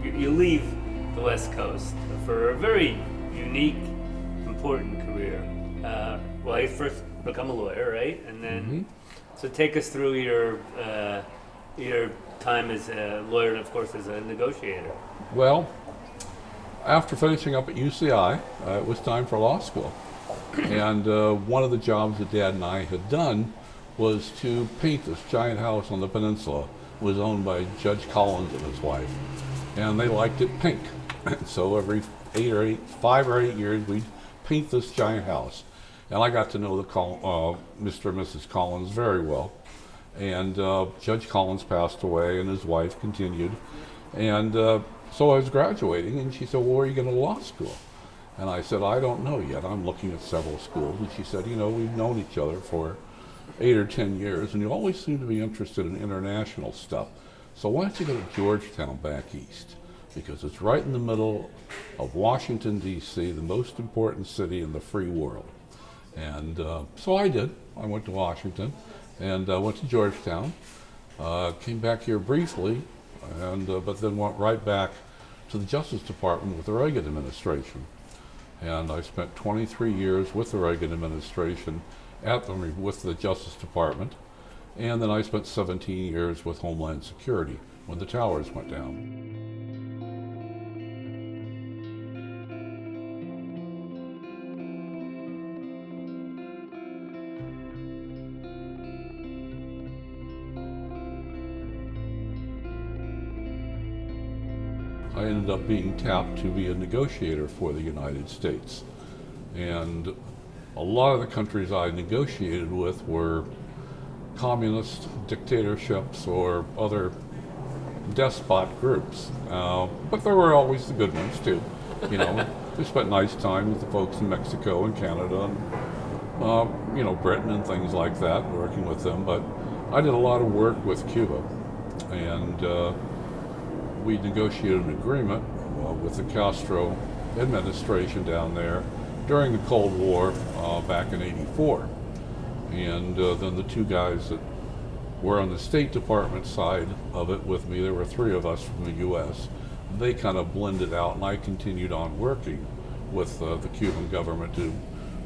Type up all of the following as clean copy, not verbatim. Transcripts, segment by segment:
you leave the West Coast for a very unique, important career. Well, you first become a lawyer, right? And then, so take us through your time as a lawyer and, of course, as a negotiator. Well, after finishing up at UCI, it was time for law school. And one of the jobs that Dad and I had done was to paint this giant house on the peninsula. It was owned by Judge Collins and his wife. And they liked it pink. So every 5 or 8 years, we'd paint this giant house. And I got to know Mr. and Mrs. Collins very well. And Judge Collins passed away and his wife continued. And so I was graduating and she said, well, where are you going to law school? And I said, I don't know yet. I'm looking at several schools. And she said, you know, we've known each other for 8 or 10 years and you always seem to be interested in international stuff. So why don't you go to Georgetown back east? Because it's right in the middle of Washington, D.C., the most important city in the free world. And so I did. I went to Washington and went to Georgetown, came back here briefly, and but then went right back to the Justice Department with the Reagan administration. And I spent 23 years with the Reagan administration with the Justice Department, and then I spent 17 years with Homeland Security when the towers went down. I ended up being tapped to be a negotiator for the United States. And a lot of the countries I negotiated with were communist dictatorships or other despot groups. But there were always the good ones too. You know, we spent nice time with the folks in Mexico and Canada and, you know, Britain and things like that, working with them. But I did a lot of work with Cuba. And we negotiated an agreement with the Castro administration down there during the Cold War back in '84. And then the two guys that were on the State Department side of it with me, there were 3 of us from the U.S., they kind of blended out and I continued on working with the Cuban government to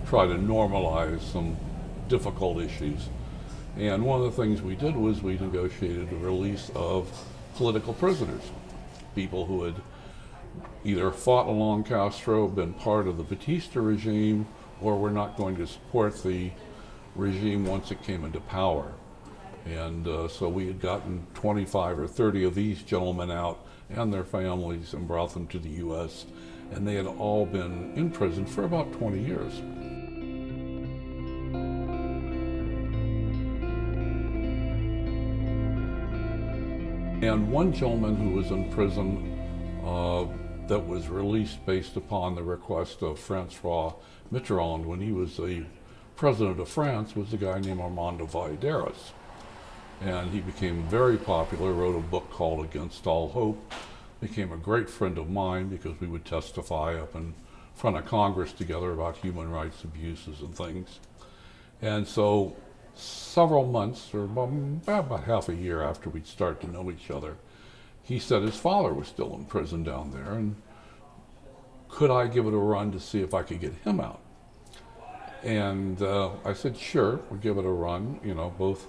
try to normalize some difficult issues. And one of the things we did was we negotiated the release of political prisoners. People who had either fought along Castro, been part of the Batista regime, or were not going to support the regime once it came into power. And so we had gotten 25 or 30 of these gentlemen out and their families and brought them to the U.S. And they had all been in prison for about 20 years. And one gentleman who was in prison that was released based upon the request of Francois Mitterrand when he was the president of France was a guy named Armando Valladares. And he became very popular, wrote a book called Against All Hope, became a great friend of mine because we would testify up in front of Congress together about human rights abuses and things. And so several months, or about half a year after we'd start to know each other, he said his father was still in prison down there, and could I give it a run to see if I could get him out? And I said, sure, we'll give it a run. You know, both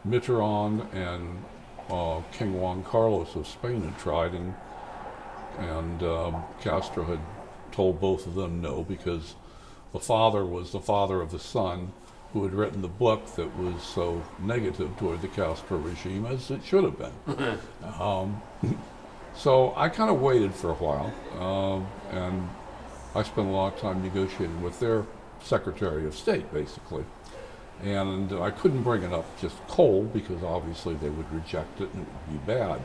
Mitterrand and King Juan Carlos of Spain had tried, and Castro had told both of them no, because the father was the father of the son who had written the book that was so negative toward the Castro regime, as it should have been. So I kind of waited for a while, and I spent a lot of time negotiating with their Secretary of State, basically. And I couldn't bring it up just cold, because obviously they would reject it and it would be bad.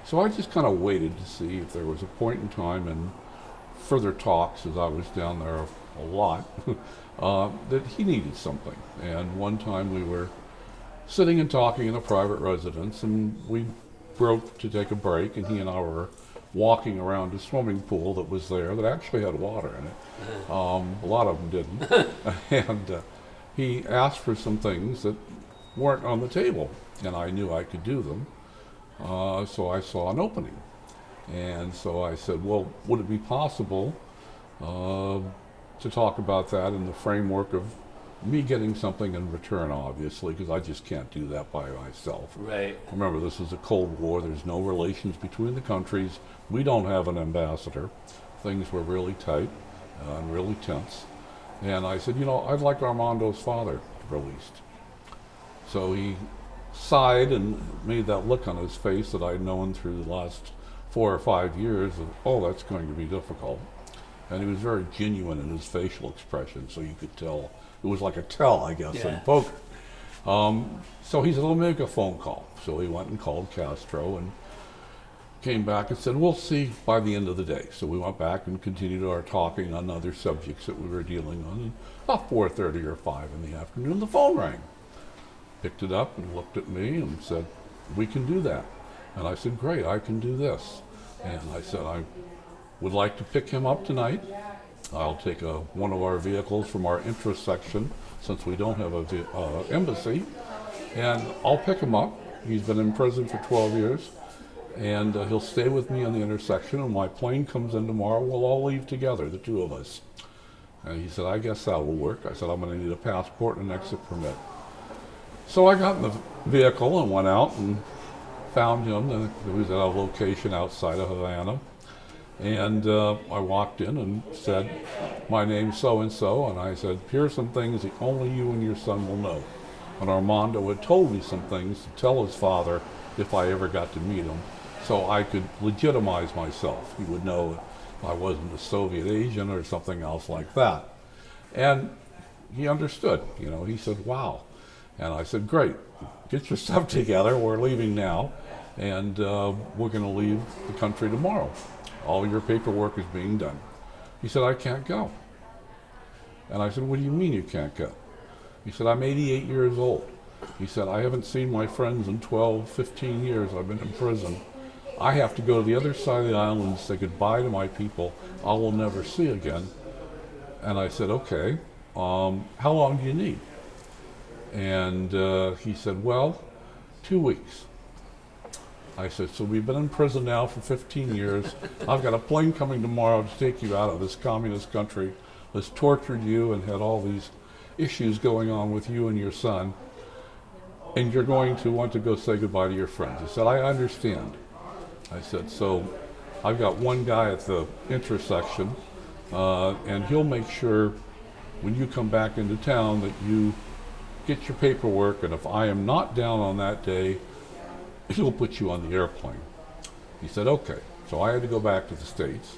So I just kind of waited to see if there was a point in time in further talks, as I was down there a lot, that he needed something. And one time we were sitting and talking in a private residence, and we broke to take a break, and he and I were walking around a swimming pool that was there that actually had water in it. A lot of them didn't. And he asked for some things that weren't on the table, and I knew I could do them. So I saw an opening. And so I said, well, would it be possible to talk about that in the framework of me getting something in return, obviously, because I just can't do that by myself. Right. Remember, this is a Cold War. There's no relations between the countries. We don't have an ambassador. Things were really tight and really tense. And I said, I'd like Armando's father released. So he sighed and made that look on his face that I'd known through the last 4 or 5 years of, oh, that's going to be difficult. And he was very genuine in his facial expression, so you could tell. It was like a tell, I guess, in poker. So he said, "I'll make a phone call." So he went and called Castro and came back and said, "We'll see by the end of the day." So we went back and continued our talking on other subjects that we were dealing on. And about 4:30 or 5 in the afternoon, the phone rang. Picked it up and looked at me and said, "We can do that." And I said, "Great, I can do this." And I said, "I would like to pick him up tonight. I'll take one of our vehicles from our intersection, since we don't have an embassy, and I'll pick him up. He's been in prison for 12 years, and he'll stay with me on the intersection, and when my plane comes in tomorrow, we'll all leave together, the two of us." And he said, "I guess that will work." I said, "I'm going to need a passport and an exit permit." So I got in the vehicle and went out and found him. He was at a location outside of Havana. And I walked in and said, "My name's so-and-so," and I said, "Here's some things that only you and your son will know." And Armando had told me some things to tell his father if I ever got to meet him, so I could legitimize myself. He would know if I wasn't a Soviet agent or something else like that. And he understood, he said, "Wow." And I said, "Great, get your stuff together, we're leaving now, and we're going to leave the country tomorrow. All your paperwork is being done." He said, "I can't go." And I said, "What do you mean you can't go?" He said, "I'm 88 years old." He said, "I haven't seen my friends in 12, 15 years. I've been in prison. I have to go to the other side of the island and say goodbye to my people I will never see again." And I said, "Okay, how long do you need?" And he said, "Well, 2 weeks." I said, "So we've been in prison now for 15 years. I've got a plane coming tomorrow to take you out of this communist country that's tortured you and had all these issues going on with you and your son. And you're going to want to go say goodbye to your friends." He said, "I understand." I said, "So I've got one guy at the intersection, and he'll make sure when you come back into town that you get your paperwork, and if I am not down on that day, he'll put you on the airplane." He said, "Okay." So I had to go back to the States,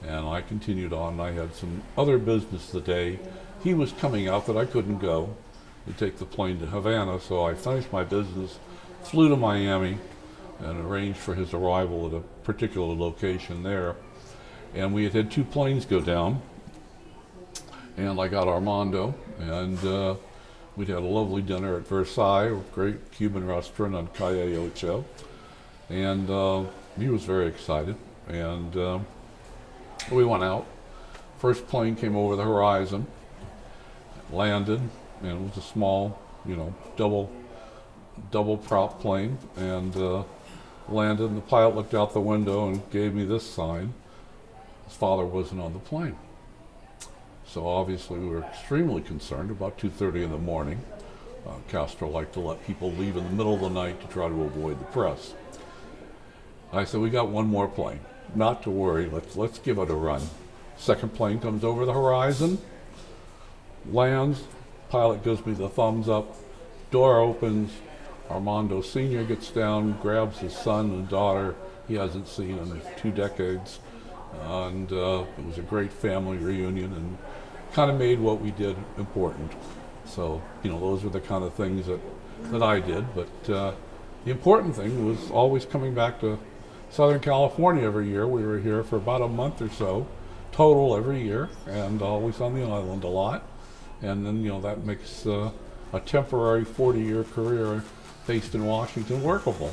and I continued on. I had some other business the day he was coming out that I couldn't go to take the plane to Havana, so I finished my business, flew to Miami, and arranged for his arrival at a particular location there. And we had 2 planes go down, and I got Armando, and we'd had a lovely dinner at Versailles, a great Cuban restaurant on Calle Ocho, and he was very excited. And we went out. First plane came over the horizon, landed, and it was a small, double prop plane, and landed. And the pilot looked out the window and gave me this sign: his father wasn't on the plane. So obviously we were extremely concerned. About 2:30 in the morning. Castro liked to let people leave in the middle of the night to try to avoid the press. I said, "We got one more plane. Not to worry, let's give it a run." Second plane comes over the horizon, lands, pilot gives me the thumbs up, door opens, Armando Sr. gets down, grabs his son and daughter he hasn't seen in 2 decades, and it was a great family reunion and kind of made what we did important. So, those were the kind of things that I did, but the important thing was always coming back to Southern California every year. We were here for about a month or so, total every year, and always on the island a lot. And then, that makes a temporary 40-year career based in Washington workable.